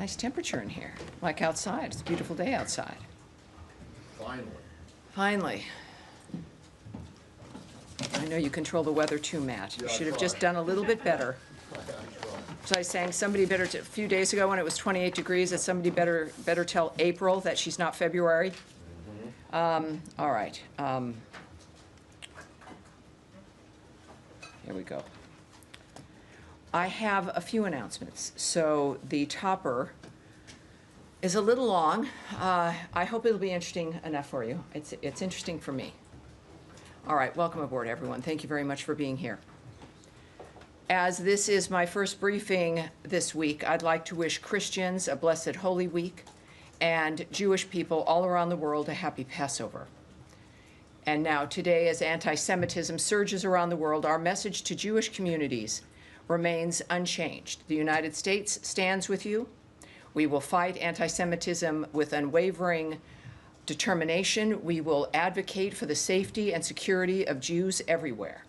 Nice temperature in here, like outside. It's a beautiful day outside. Finally. Finally. I know you control the weather too, Matt. You Yeah, should have I just try. done a little bit better. So I was saying somebody better, a few days ago when it was 28 degrees, that somebody better tell April that she's not February. All right. Here we go. I have a few announcements. So the topper is a little long. I hope it'll be interesting enough for you. It's interesting for me. All right, welcome aboard, everyone. Thank you very much for being here. As this is my first briefing this week, I'd like to wish Christians a blessed Holy Week and Jewish people all around the world a happy Passover. And now, today, as anti-Semitism surges around the world, our message to Jewish communities remains unchanged. The United States stands with you. We will fight anti-Semitism with unwavering determination. We will advocate for the safety and security of Jews everywhere.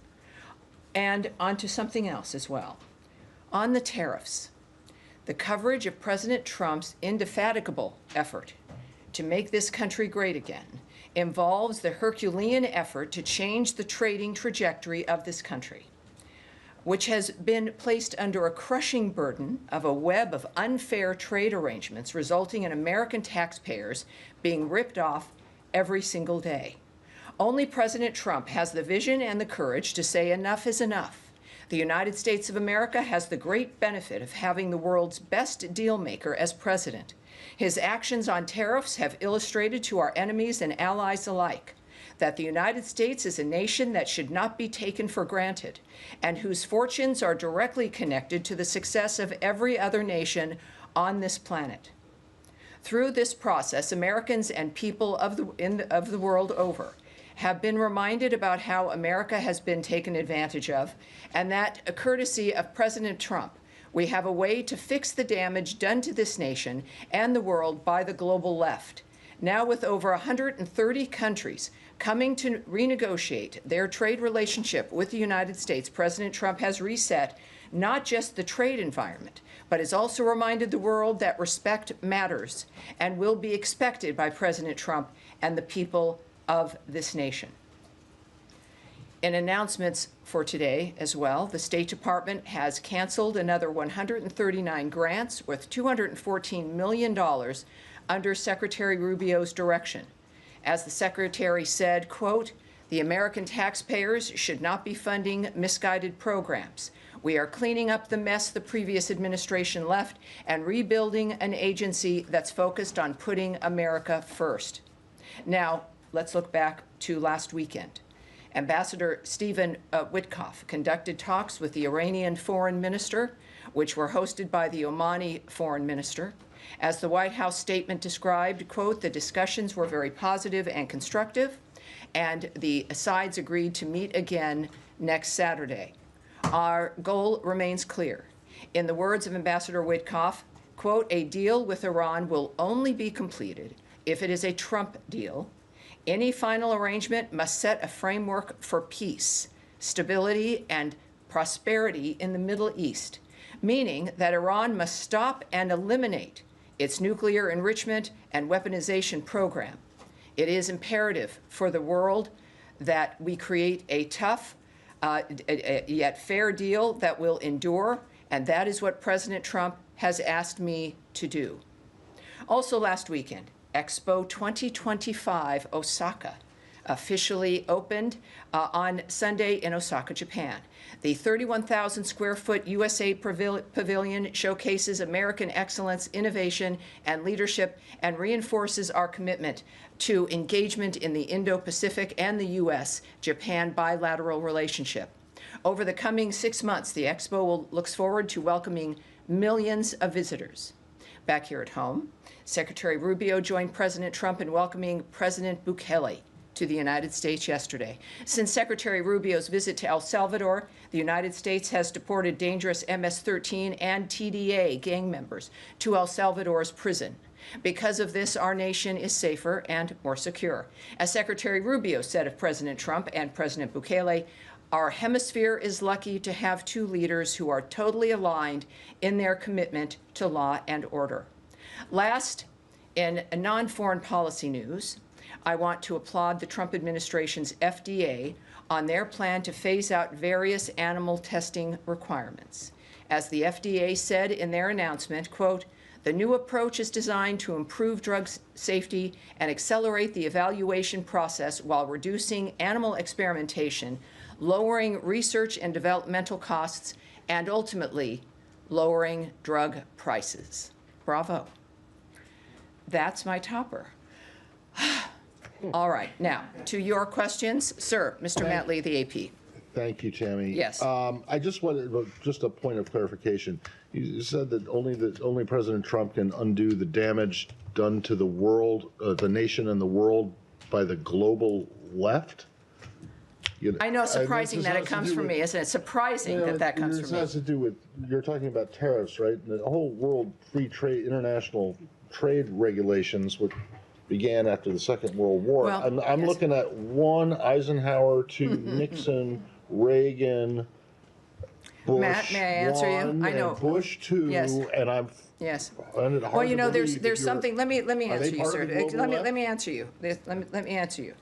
And on to something else as well. On the tariffs, the coverage of President Trump's indefatigable effort to make this country great again involves the Herculean effort to change the trading trajectory of this country, which has been placed under a crushing burden of a web of unfair trade arrangements resulting in American taxpayers being ripped off every single day. Only President Trump has the vision and the courage to say enough is enough. The United States of America has the great benefit of having the world's best deal maker as president. His actions on tariffs have illustrated to our enemies and allies alike that the United States is a nation that should not be taken for granted and whose fortunes are directly connected to the success of every other nation on this planet. Through this process, Americans and people of the world over have been reminded about how America has been taken advantage of, and that, courtesy of President Trump, we have a way to fix the damage done to this nation and the world by the global left. Now, with over 130 countries coming to renegotiate their trade relationship with the United States, President Trump has reset not just the trade environment, but has also reminded the world that respect matters and will be expected by President Trump and the people of this nation. In announcements for today as well, the State Department has canceled another 139 grants worth $214 million under Secretary Rubio's direction. As the Secretary said, quote, "The American taxpayers should not be funding misguided programs. We are cleaning up the mess the previous administration left and rebuilding an agency that's focused on putting America first." Now, let's look back to last weekend. Ambassador Stephen Witkoff conducted talks with the Iranian foreign minister, which were hosted by the Omani foreign minister. As the White House statement described, quote, "The discussions were very positive and constructive, and the sides agreed to meet again next Saturday. Our goal remains clear. In the words of Ambassador Witkoff, quote, "A deal with Iran will only be completed if it is a Trump deal. Any final arrangement must set a framework for peace, stability, and prosperity in the Middle East, meaning that Iran must stop and eliminate its nuclear enrichment and weaponization program. It is imperative for the world that we create a tough yet fair deal that will endure, and that is what President Trump has asked me to do." Also last weekend, Expo 2025 Osaka officially opened on Sunday in Osaka, Japan. The 31,000 square foot USA pavilion showcases American excellence, innovation, and leadership, and reinforces our commitment to engagement in the Indo-Pacific and the U.S.-Japan bilateral relationship. Over the coming 6 months, the Expo looks forward to welcoming millions of visitors. Back here at home, Secretary Rubio joined President Trump in welcoming President Bukele to the United States yesterday. Since Secretary Rubio's visit to El Salvador, the United States has deported dangerous MS-13 and TDA gang members to El Salvador's prison. Because of this, our nation is safer and more secure. As Secretary Rubio said of President Trump and President Bukele, our hemisphere is lucky to have two leaders who are totally aligned in their commitment to law and order. Last, in non-foreign policy news, I want to applaud the Trump administration's FDA on their plan to phase out various animal testing requirements. As the FDA said in their announcement, quote, "The new approach is designed to improve drug safety and accelerate the evaluation process while reducing animal experimentation, lowering research and developmental costs, and ultimately lowering drug prices." Bravo. That's my topper. All right, now, to your questions. Sir, Mr. Matt Lee, the AP. Thank you, Tammy. Yes. I just wanted, just a point of clarification. You said that only President Trump can undo the damage done to the world, the nation and the world by the global left? I know, surprising that it comes from me, isn't it? Surprising that comes from me. This has to do with, you're talking about tariffs, right? And the whole world free trade, international trade regulations, which began after the Second World War. Well, I'm yes. looking at one Eisenhower, two Nixon, Reagan, Bush, Matt, may I answer you? one, I know. and Bush two, Yes. and I'm. Yes. find it hard Well, you to know, believe that there's you're- something. Let me Are they answer you, part sir. of the global left? Let me answer you. Let me answer you.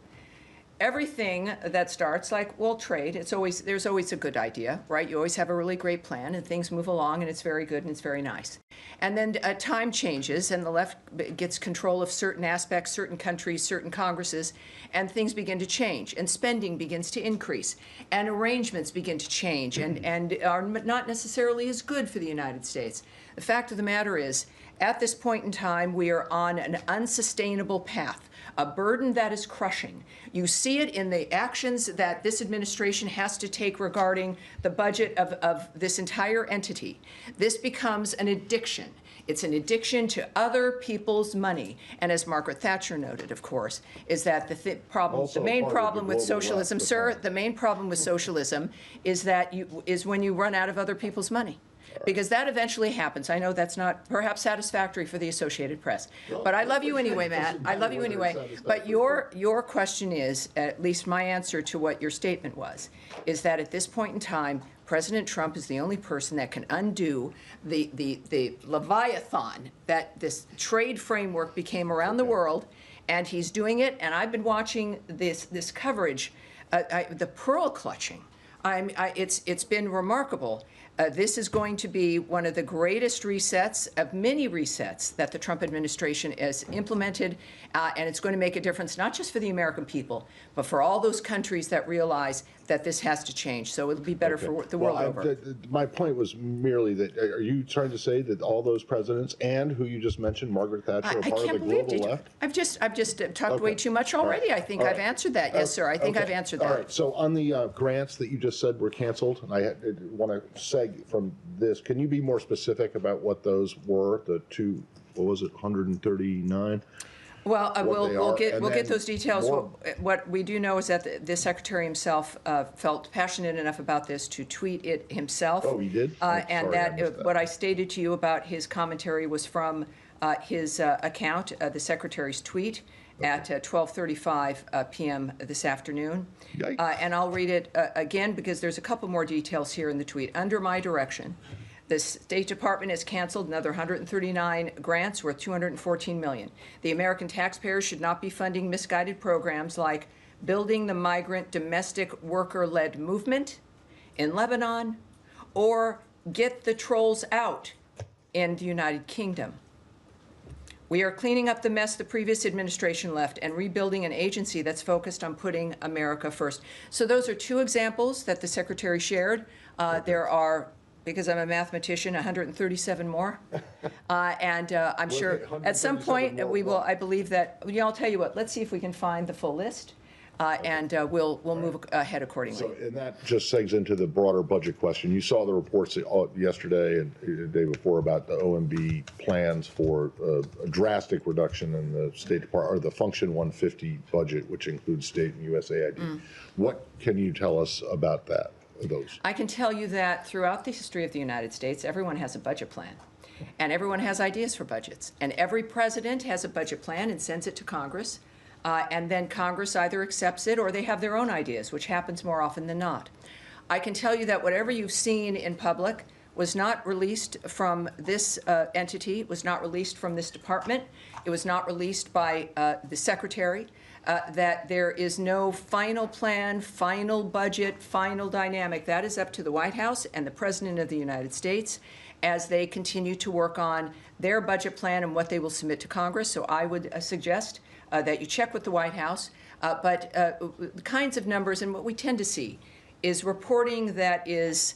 Everything that starts like, well, trade, there's always a good idea, right? You always have a really great plan and things move along and it's very good and it's very nice. And then time changes and the left gets control of certain aspects, certain countries, certain Congresses, and things begin to change and spending begins to increase and arrangements begin to change and are not necessarily as good for the United States. The fact of the matter is, at this point in time, we are on an unsustainable path, a burden that is crushing. You see it in the actions that this administration has to take regarding the budget of this entire entity. This becomes an addiction. It's an addiction to other people's money. And as Margaret Thatcher noted, of course, is that the main part of the problem with global socialism, left, sir, the main problem with socialism is that is when you run out of other people's money. Because that eventually happens. I know that's not perhaps satisfactory for the Associated Press. But I love you anyway, Matt. I love you anyway. But your question is, at least my answer to what your statement was, is that at this point in time, President Trump is the only person that can undo the Leviathan that this trade framework became around the world, and he's doing it. And I've been watching this coverage, the pearl clutching. It's been remarkable. This is going to be one of the greatest resets of many resets that the Trump administration has implemented, and it's going to make a difference not just for the American people, but for all those countries that realize that this has to change. So it'll be better for the world over. My point was merely that, are you trying to say that all those presidents and who you just mentioned, Margaret Thatcher, are part of the global left? I've just talked way too much already. Right. I think I've answered that. Yes, sir. I think I've answered that. All right. So on the grants that you just said were canceled, and I want to seg from this. Can you be more specific about what those were? The two, what was it, 139? Well, we'll get those details. More. What we do know is that the secretary himself felt passionate enough about this to tweet it himself. Oh, he did? And what I stated to you about his commentary was from his account, the secretary's tweet, at 12:35 p.m. this afternoon. And I'll read it again because there's a couple more details here in the tweet. Under my direction, the State Department has canceled another 139 grants worth $214 million. The American taxpayers should not be funding misguided programs like building the migrant domestic worker-led movement in Lebanon or get the trolls out in the United Kingdom. We are cleaning up the mess the previous administration left and rebuilding an agency that's focused on putting America first. So those are two examples that the secretary shared. There are, because I'm a mathematician, 137 more. And I'm sure at some point we will, I believe that, I'll tell you what, let's see if we can find the full list. And we'll move ahead accordingly. So, and that just segs into the broader budget question. You saw the reports yesterday and the day before about the OMB plans for a drastic reduction in the State Department, or the Function 150 budget, which includes state and USAID. What can you tell us about that? Those? I can tell you that throughout the history of the United States, everyone has a budget plan. And everyone has ideas for budgets. And every president has a budget plan and sends it to Congress. And then Congress either accepts it or they have their own ideas, which happens more often than not. I can tell you that whatever you've seen in public, was not released from this entity, was not released from this department. It was not released by the secretary. That there is no final plan, final budget, final dynamic. That is up to the White House and the President of the United States as they continue to work on their budget plan and what they will submit to Congress. So I would suggest that you check with the White House. But the kinds of numbers, and what we tend to see is reporting that is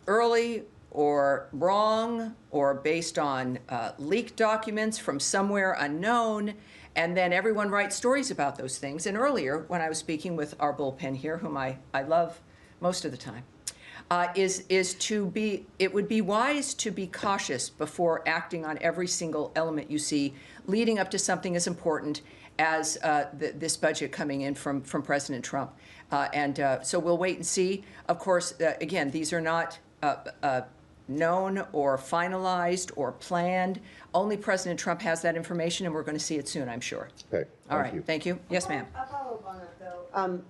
early or wrong or based on leaked documents from somewhere unknown, and then everyone writes stories about those things. And earlier, when I was speaking with our bullpen here, whom I love most of the time, it would be wise to be cautious before acting on every single element you see leading up to something as important as this budget coming in from President Trump. So we'll wait and see. Of course, again, these are not known or finalized or planned. Only President Trump has that information, and we're going to see it soon, I'm sure. Okay. All right. Thank you. Yes, ma'am. I'll follow up on that, though.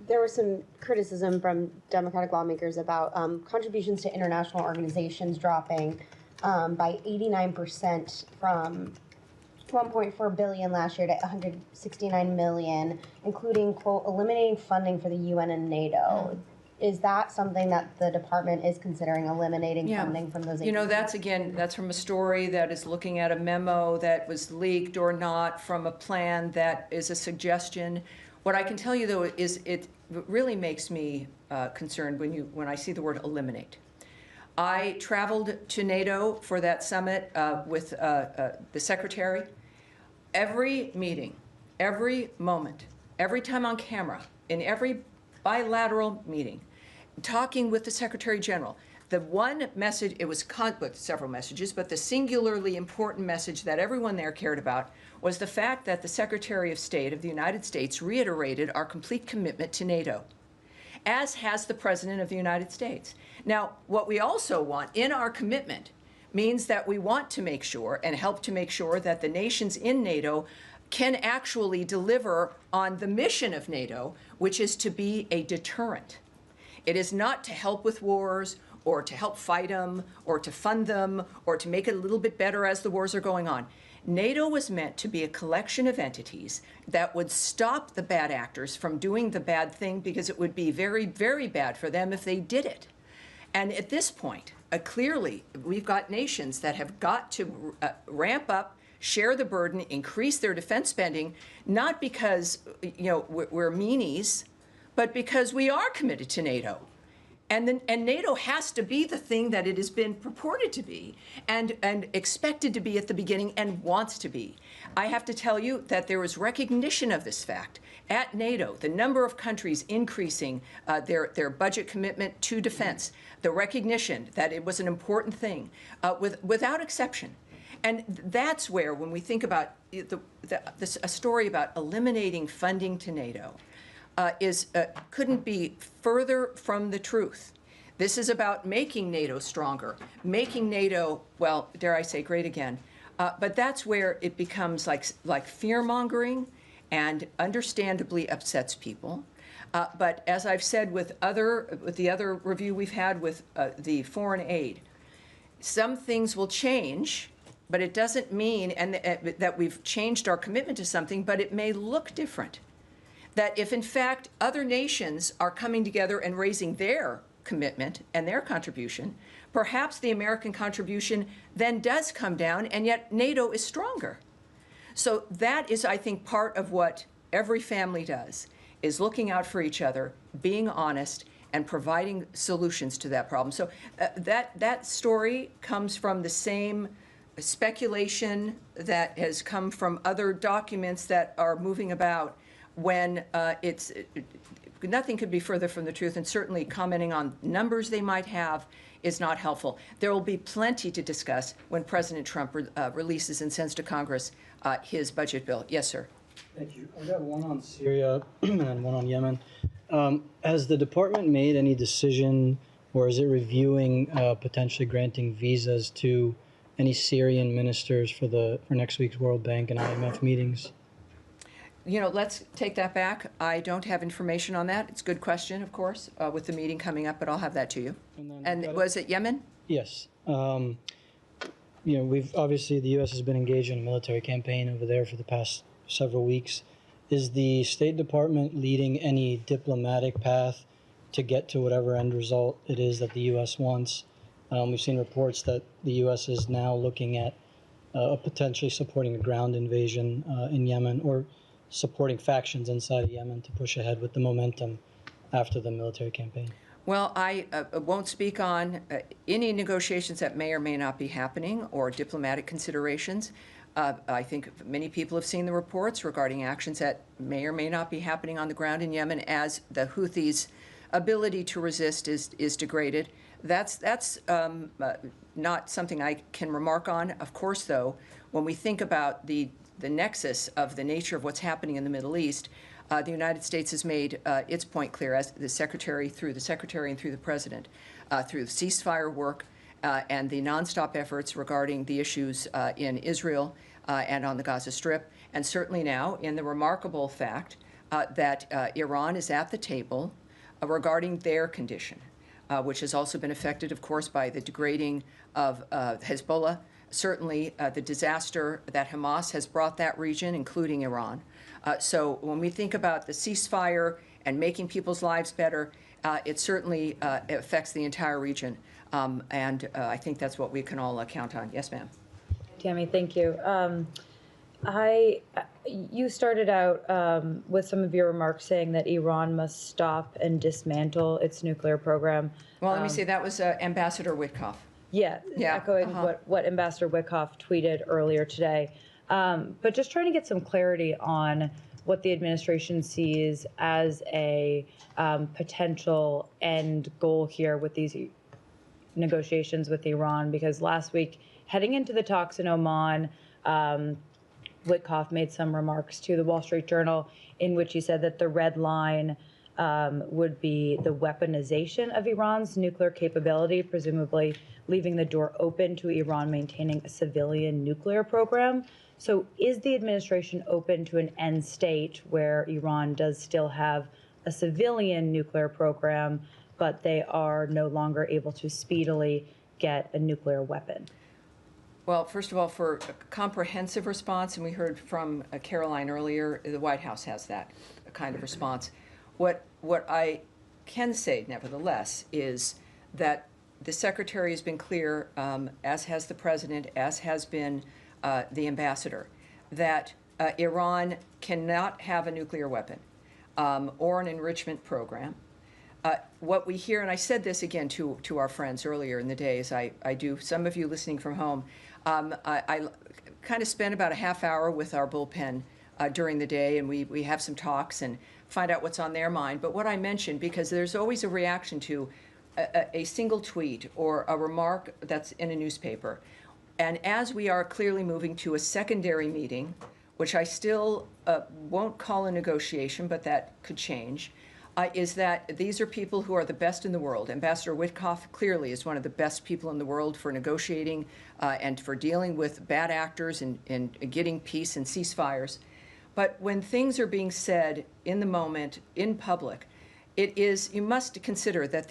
There was some criticism from Democratic lawmakers about contributions to international organizations dropping by 89% from $1.4 billion last year to $169 million, including, quote, eliminating funding for the UN and NATO. Is that something that the department is considering, eliminating funding from those agencies? You know, that's from a story that is looking at a memo that was leaked or not from a plan that is a suggestion. What I can tell you, though, is it really makes me concerned when I see the word eliminate. I traveled to NATO for that summit with the secretary. Every meeting, every moment, every time on camera, in every bilateral meeting, talking with the Secretary General, the one message, it was with several messages, but the singularly important message that everyone there cared about was the fact that the Secretary of State of the United States reiterated our complete commitment to NATO, as has the President of the United States. Now, what we also want in our commitment means that we want to make sure and help to make sure that the nations in NATO can actually deliver on the mission of NATO, which is to be a deterrent. It is not to help with wars or to help fight them or to fund them or to make it a little bit better as the wars are going on. NATO was meant to be a collection of entities that would stop the bad actors from doing the bad thing, because it would be very, very bad for them if they did it. And at this point, clearly, we've got nations that have got to ramp up, share the burden, increase their defense spending, not because we're meanies, but because we are committed to NATO. And NATO has to be the thing that it has been purported to be and expected to be at the beginning and wants to be. I have to tell you that there was recognition of this fact at NATO, the number of countries increasing their budget commitment to defense, the recognition that it was an important thing without exception. And that's where, when we think about a story about eliminating funding to NATO, couldn't be further from the truth. This is about making NATO stronger, making NATO, well, dare I say, great again. But that's where it becomes like fear-mongering and understandably upsets people. But as I've said with the other review we've had with the foreign aid, some things will change, but it doesn't mean that we've changed our commitment to something, but it may look different. That if, in fact, other nations are coming together and raising their commitment and their contribution, perhaps the American contribution then does come down, and yet NATO is stronger. So that is, I think, part of what every family does, is looking out for each other, being honest, and providing solutions to that problem. So that story comes from the same speculation that has come from other documents that are moving about, when nothing could be further from the truth, and certainly commenting on numbers they might have is not helpful. There will be plenty to discuss when President Trump releases and sends to Congress his budget bill. Yes, sir. Thank you. I got one on Syria and one on Yemen. Has the department made any decision, or is it reviewing potentially granting visas to any Syrian ministers for next week's World Bank and IMF meetings? let's take that back. I don't have information on that. It's a good question, of course, with the meeting coming up, but I'll have that to you. And was it Yemen? Yes. We've obviously, the U.S. has been engaged in a military campaign over there for the past several weeks. Is the State Department leading any diplomatic path to get to whatever end result it is that the U.S. wants? We've seen reports that the U.S. is now looking at potentially supporting a ground invasion in Yemen, or supporting factions inside of Yemen to push ahead with the momentum after the military campaign. Well, I won't speak on any negotiations that may or may not be happening or diplomatic considerations. I think many people have seen the reports regarding actions that may or may not be happening on the ground in Yemen as the Houthis' ability to resist is degraded. That's not something I can remark on. Of course, though, when we think about the nexus of the nature of what's happening in the Middle East, the United States has made its point clear, as the Secretary and through the President, through the ceasefire work and the nonstop efforts regarding the issues in Israel and on the Gaza Strip, and certainly now in the remarkable fact that Iran is at the table regarding their condition, which has also been affected, of course, by the degrading of Hezbollah, certainly the disaster that Hamas has brought that region, including Iran. So when we think about the ceasefire and making people's lives better, it certainly affects the entire region. And I think that's what we can all count on. Yes, ma'am. Tammy, thank you. You started out with some of your remarks saying that Iran must stop and dismantle its nuclear program. Well, let me say that was Ambassador Witkoff. Yeah, echoing what Ambassador Witkoff tweeted earlier today. But just trying to get some clarity on what the administration sees as a potential end goal here with these negotiations with Iran, because last week, heading into the talks in Oman, Witkoff made some remarks to the Wall Street Journal in which he said that the red line would be the weaponization of Iran's nuclear capability, presumably leaving the door open to Iran maintaining a civilian nuclear program. So is the administration open to an end state where Iran does still have a civilian nuclear program, but they are no longer able to speedily get a nuclear weapon? Well, first of all, for a comprehensive response, and we heard from Caroline earlier, the White House has that kind of response. What I can say, nevertheless, is that the Secretary has been clear, as has the President, as has been the Ambassador, that Iran cannot have a nuclear weapon or an enrichment program. What we hear, and I said this again to our friends earlier in the day, as I do, some of you listening from home, I kind of spend about a half hour with our bullpen during the day, and we have some talks and find out what's on their mind. But what I mentioned, because there's always a reaction to a single tweet or a remark that's in a newspaper. And as we are clearly moving to a secondary meeting, which I still won't call a negotiation, but that could change, is that these are people who are the best in the world. Ambassador Witkoff clearly is one of the best people in the world for negotiating and for dealing with bad actors and getting peace and ceasefires. But when things are being said in the moment, in public, you must consider that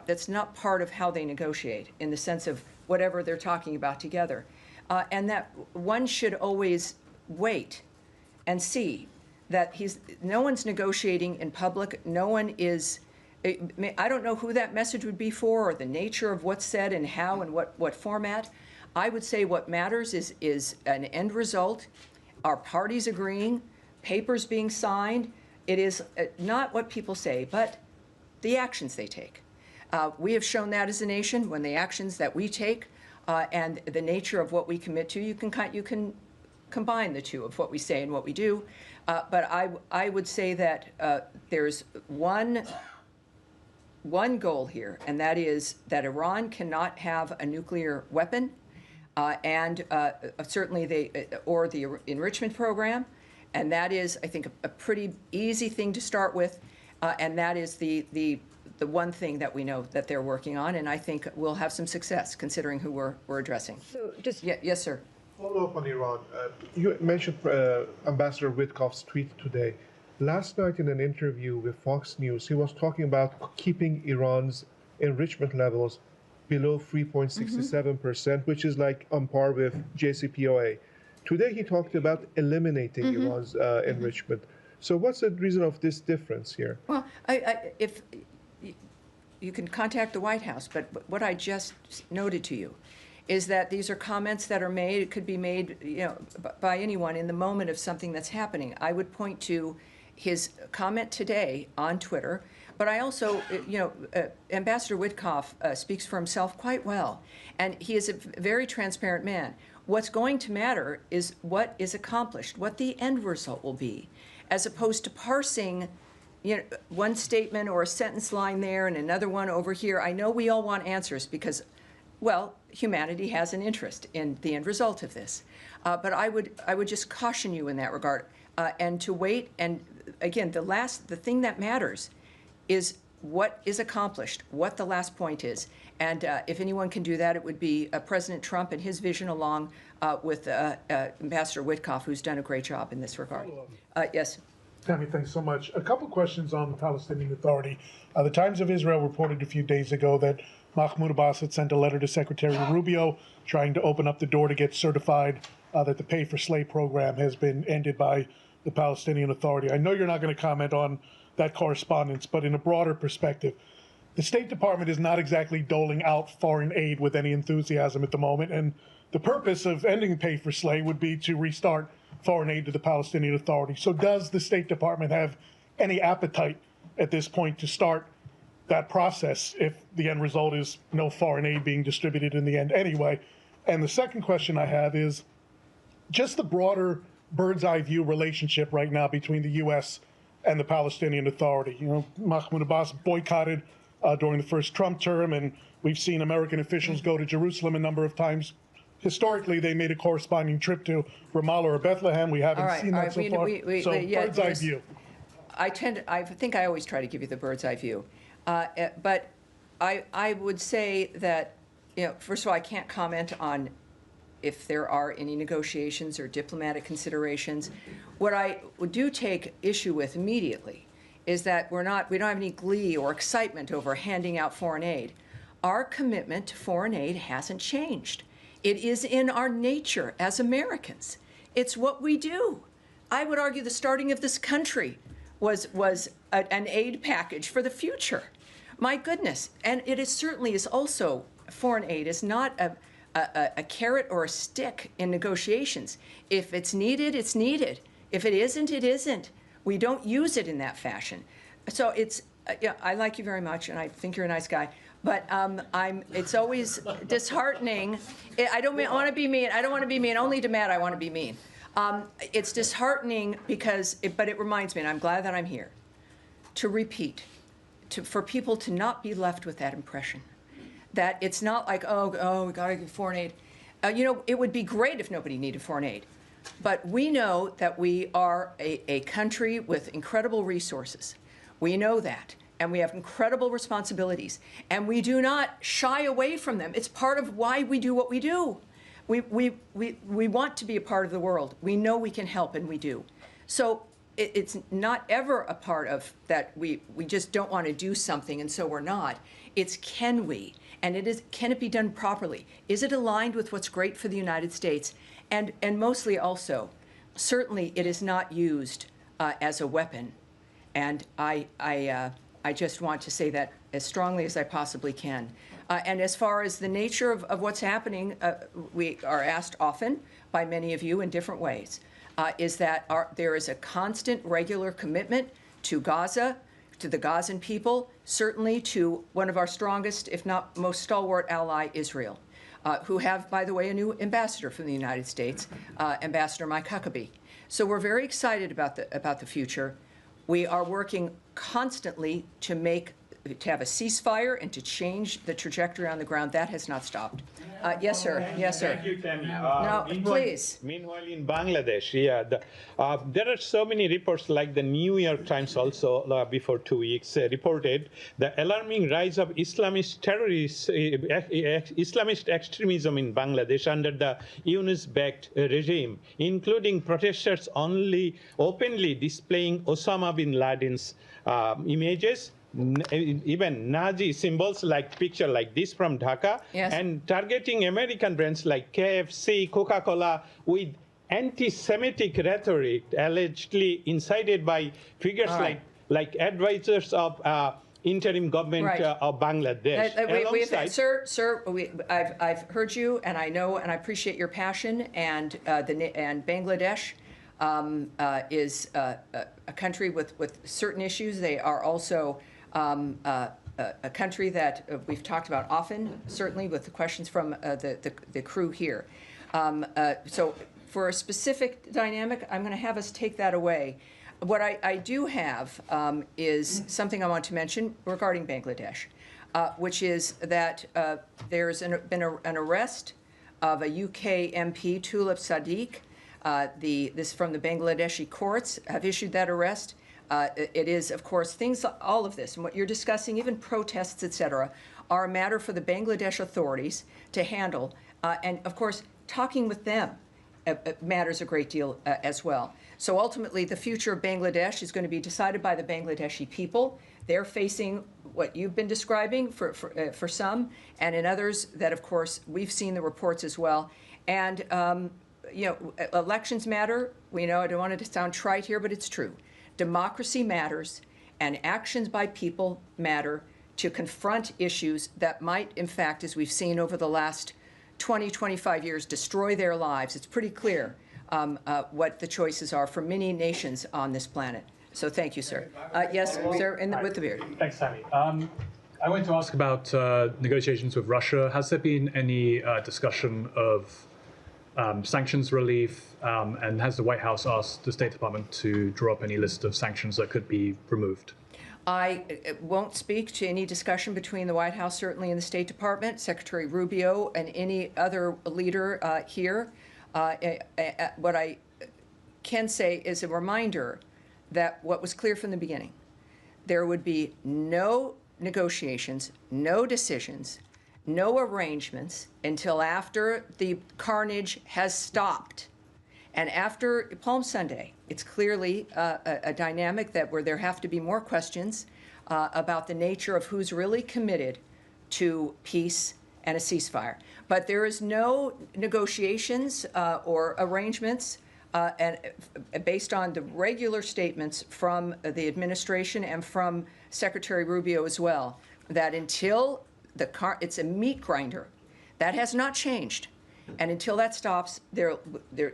that's not part of how they negotiate in the sense of whatever they're talking about together. And that one should always wait and see that no one's negotiating in public. No one is, I don't know who that message would be for or the nature of what's said and how and what format. I would say what matters is an end result, our parties agreeing, papers being signed. It is not what people say, but the actions they take. We have shown that as a nation when the actions that we take and the nature of what we commit to, you can combine the two of what we say and what we do. But I would say that there's one goal here, and that is that Iran cannot have a nuclear weapon, and certainly or the enrichment program. And that is, I think, a pretty easy thing to start with, and that is the one thing that we know that they're working on, and I think we'll have some success considering who we're addressing. So just yes, sir. Follow up on Iran. You mentioned Ambassador Witkoff's tweet today. Last night in an interview with Fox News, he was talking about keeping Iran's enrichment levels below 3.67%, which is like on par with JCPOA. Today he talked about eliminating Iran's enrichment. So what's the reason of this difference here? Well, if you can contact the White House, but what I just noted to you is that these are comments that are made, it could be made, by anyone in the moment of something that's happening. I would point to his comment today on Twitter, but I also, Ambassador Witkoff speaks for himself quite well, and he is a very transparent man. What's going to matter is what is accomplished, what the end result will be, as opposed to parsing one statement or a sentence line there and another one over here. I know we all want answers because, well, humanity has an interest in the end result of this. But I would just caution you in that regard, and to wait. And again, the thing that matters is what is accomplished, what the last point is. And if anyone can do that, it would be President Trump and his vision, along with Ambassador Witkoff, who's done a great job in this regard. Yes. Tammy, thanks so much. A couple questions on the Palestinian Authority. The Times of Israel reported a few days ago that Mahmoud Abbas had sent a letter to Secretary Rubio trying to open up the door to get certified that the pay-for-slay program has been ended by the Palestinian Authority. I know you're not going to comment on that correspondence, but in a broader perspective, the State Department is not exactly doling out foreign aid with any enthusiasm at the moment, and the purpose of ending pay-for-slay would be to restart foreign aid to the Palestinian Authority. So does the State Department have any appetite at this point to start that process if the end result is no foreign aid being distributed in the end anyway? And the second question I have is just the broader bird's eye view relationship right now between the U.S. and the Palestinian Authority. Mahmoud Abbas boycotted during the first Trump term, and we've seen American officials go to Jerusalem a number of times. Historically, they made a corresponding trip to Ramallah or Bethlehem. We haven't seen that so far. Bird's eye view. I think I always try to give you the bird's eye view. But I would say that, first of all, I can't comment on if there are any negotiations or diplomatic considerations. What I do take issue with immediately is that we don't have any glee or excitement over handing out foreign aid. Our commitment to foreign aid hasn't changed. It is in our nature as Americans. It's what we do. I would argue the starting of this country was an aid package for the future. My goodness. And it certainly is also, foreign aid is not a carrot or a stick in negotiations. If it's needed, it's needed. If it isn't, it isn't. We don't use it in that fashion. So I like you very much, and I think you're a nice guy. But it's always disheartening. I don't want to be mean. I don't want to be mean. Only to Matt I want to be mean. It's disheartening but it reminds me, and I'm glad that I'm here, to repeat, for people to not be left with that impression, that it's not like, we got to give foreign aid. It would be great if nobody needed foreign aid. But we know that we are a country with incredible resources. We know that. And we have incredible responsibilities, and we do not shy away from them. It's part of why we do what we do. We want to be a part of the world. We know we can help, and we do. So it's not ever a part of that we just don't want to do something, and so we're not. It's can we, and can it be done properly? Is it aligned with what's great for the United States? And mostly also, certainly it is not used as a weapon. And I just want to say that as strongly as I possibly can. And as far as the nature of what's happening, we are asked often by many of you in different ways, is that there is a constant, regular commitment to Gaza, to the Gazan people, certainly to one of our strongest, if not most stalwart ally, Israel, who have, by the way, a new ambassador from the United States, Ambassador Mike Huckabee. So we're very excited about the future. We are working constantly to make to have a ceasefire and to change the trajectory on the ground. That has not stopped. Yes, sir. Yes, sir. Thank you, Tammy. No, please. Meanwhile, in Bangladesh, there are so many reports, like the New York Times also before 2 weeks reported the alarming rise of Islamist terrorists, Islamist extremism in Bangladesh under the Yunus-backed regime, including protesters openly displaying Osama bin Laden's images, even Nazi symbols like picture like this from Dhaka, Yes. and targeting American brands like KFC, Coca-Cola with anti-Semitic rhetoric allegedly incited by figures Right. like advisors of interim government Right. of Bangladesh. Sir, I've heard you, and I know, and I appreciate your passion. And and Bangladesh is a country with certain issues. They are also a country that we've talked about often, certainly with the questions from the crew here. So for a specific dynamic, I'm going to have us take that away. What I do have is something I want to mention regarding Bangladesh, which is that there's been an arrest of a UK MP, Tulip Sadiq. This from the Bangladeshi courts have issued that arrest. It is, of course, all of this, and what you're discussing, even protests, et cetera, are a matter for the Bangladesh authorities to handle. And, of course, talking with them matters a great deal as well. So ultimately, the future of Bangladesh is going to be decided by the Bangladeshi people. They're facing what you've been describing for some, and in others that, of course, we've seen the reports as well. And, elections matter. We know, I don't want it to sound trite here, but it's true. Democracy matters, and actions by people matter to confront issues that might, in fact, as we've seen over the last 20, 25 years, destroy their lives. It's pretty clear what the choices are for many nations on this planet. So thank you, sir. Yes, sir, with the beard. Thanks, Tammy. I want to ask about negotiations with Russia. Has there been any discussion of sanctions relief, and has the White House asked the State Department to draw up any list of sanctions that could be removed? I won't speak to any discussion between the White House, certainly in the State Department, Secretary Rubio, and any other leader here. What I can say is a reminder that what was clear from the beginning, there would be no negotiations, no decisions, no arrangements until after the carnage has stopped. And after Palm Sunday, it's clearly a dynamic where there have to be more questions about the nature of who's really committed to peace and a ceasefire. But there is no negotiations or arrangements, and based on the regular statements from the administration and from Secretary Rubio as well, that until it's a meat grinder. That has not changed. And until that stops,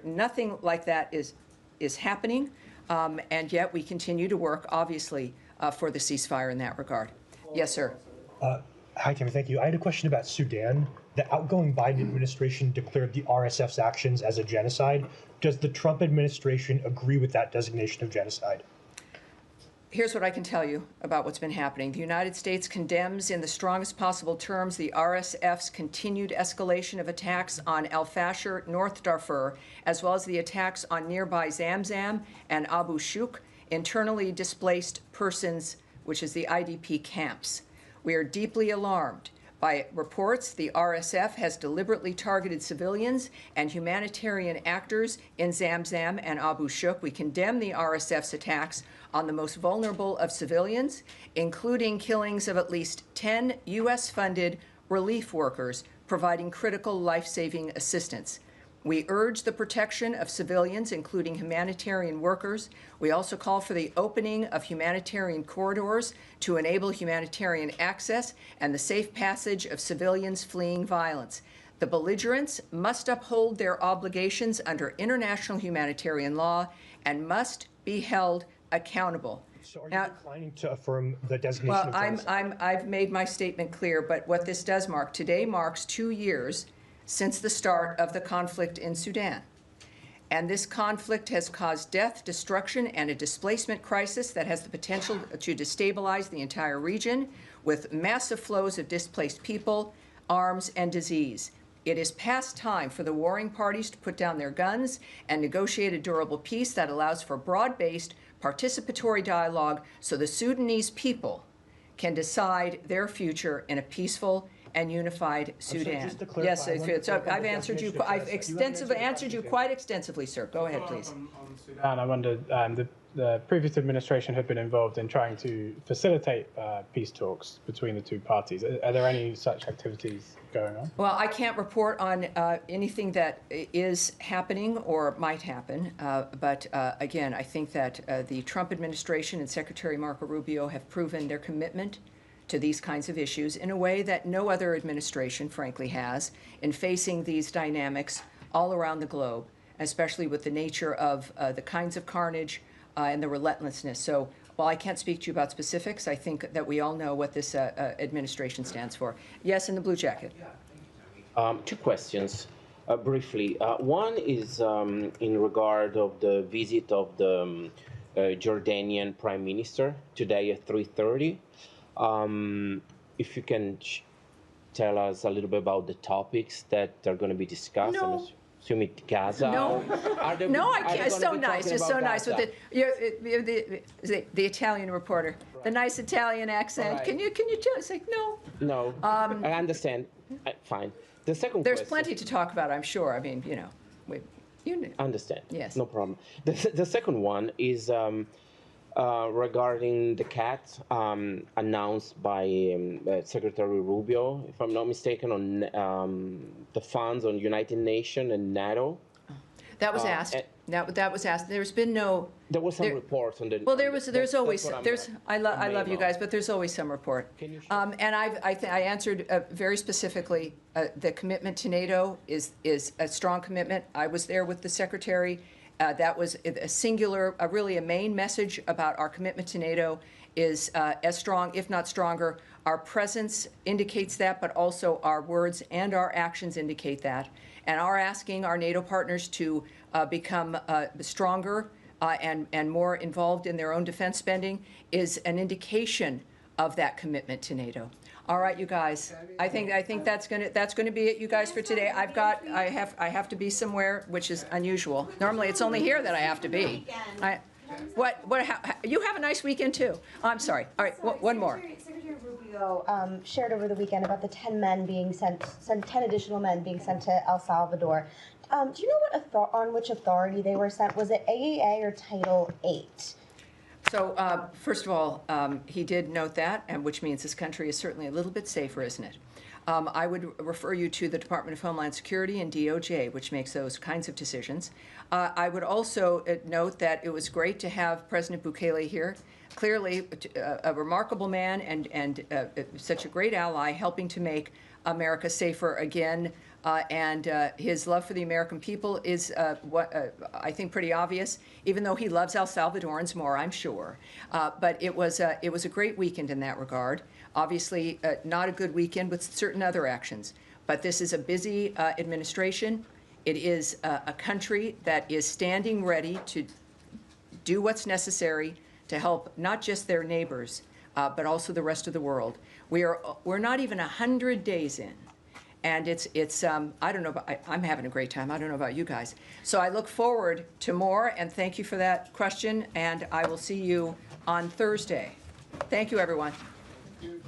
nothing like that is happening. And yet we continue to work, obviously, for the ceasefire in that regard. Yes, sir. Hi, Tammy. Thank you. I had a question about Sudan. The outgoing Biden administration declared the RSF's actions as a genocide. Does the Trump administration agree with that designation of genocide? Here's what I can tell you about what's been happening. The United States condemns in the strongest possible terms the RSF's continued escalation of attacks on Al-Fashir, North Darfur, as well as the attacks on nearby Zamzam and Abu Shuk, internally displaced persons, which is the IDP camps. We are deeply alarmed by reports the RSF has deliberately targeted civilians and humanitarian actors in Zamzam and Abu Shuk. We condemn the RSF's attacks on the most vulnerable of civilians, including killings of at least 10 U.S.-funded relief workers providing critical life-saving assistance. We urge the protection of civilians, including humanitarian workers. We also call for the opening of humanitarian corridors to enable humanitarian access and the safe passage of civilians fleeing violence. The belligerents must uphold their obligations under international humanitarian law and must be held accountable. So are you declining to affirm the designation of genocide? I've made my statement clear, but what this does mark, today marks 2 years since the start of the conflict in Sudan. And this conflict has caused death, destruction, and a displacement crisis that has the potential to destabilize the entire region with massive flows of displaced people, arms, and disease. It is past time for the warring parties to put down their guns and negotiate a durable peace that allows for broad-based participatory dialogue so the Sudanese people can decide their future in a peaceful and unified Sudan. just to clarify, Yes, I wanted to so clarify I've the answered you. definition of I've genocide. extensively answered you quite extensively, sir. Go ahead, please. On Sudan, I wondered, the previous administration had been involved in trying to facilitate peace talks between the two parties. Are there any such activities going on? Well, I can't report on anything that is happening or might happen, but again, I think that the Trump administration and Secretary Marco Rubio have proven their commitment to these kinds of issues in a way that no other administration, frankly, has in facing these dynamics all around the globe, especially with the nature of the kinds of carnage and the relentlessness. So while I can't speak to you about specifics, I think that we all know what this administration stands for. Yes, in the blue jacket. Two questions, briefly. One is in regard of the visit of the Jordanian Prime Minister today at 3:30. If you can tell us a little bit about the topics that are going to be discussed. No. I'm assuming Gaza. No, no, I can't. It's so nice. It's so nice with the Italian reporter, the nice Italian accent. Right. Can you tell? It's like no. No, I understand. Fine. The second There's question. plenty to talk about, I'm sure. I mean, you know. Understand. Yes. No problem. The second one is regarding the CAT announced by Secretary Rubio, if I'm not mistaken, on the funds on United Nations and NATO. That was asked. That was asked. There's been no. There was some reports on the. Well, there's always what I'm there's. I love you about. guys, but there's always some report. Can you share? And I answered very specifically. The commitment to NATO is a strong commitment. I was there with the secretary. That was a singular, really a main message about our commitment to NATO is as strong, if not stronger. Our presence indicates that, but also our words and our actions indicate that. And our asking our NATO partners to become stronger and more involved in their own defense spending is an indication of that commitment to NATO. All right, you guys. I think that's gonna be it, you guys, for today. I have to be somewhere, which is unusual. Normally, it's only here that I have to be. You have a nice weekend too. Oh, I'm sorry. All right, one more. Secretary Rubio shared over the weekend about the 10 additional men being sent to El Salvador. Do you know what on which authority they were sent? Was it AAA or Title VIII? So, first of all, he did note that, and which means this country is certainly a little bit safer, isn't it? I would refer you to the Department of Homeland Security and DOJ, which makes those kinds of decisions. I would also note that it was great to have President Bukele here. Clearly, a remarkable man and such a great ally, helping to make America safer again. And his love for the American people is I think pretty obvious, even though he loves El Salvadorans more, I'm sure. But it was a great weekend in that regard. Obviously, not a good weekend with certain other actions. But this is a busy administration. It is a country that is standing ready to do what's necessary to help not just their neighbors, but also the rest of the world. We're not even 100 days in. And it's I don't know, I'm having a great time. I don't know about you guys. So I look forward to more, and thank you for that question, and I will see you on Thursday. Thank you, everyone. Thank you.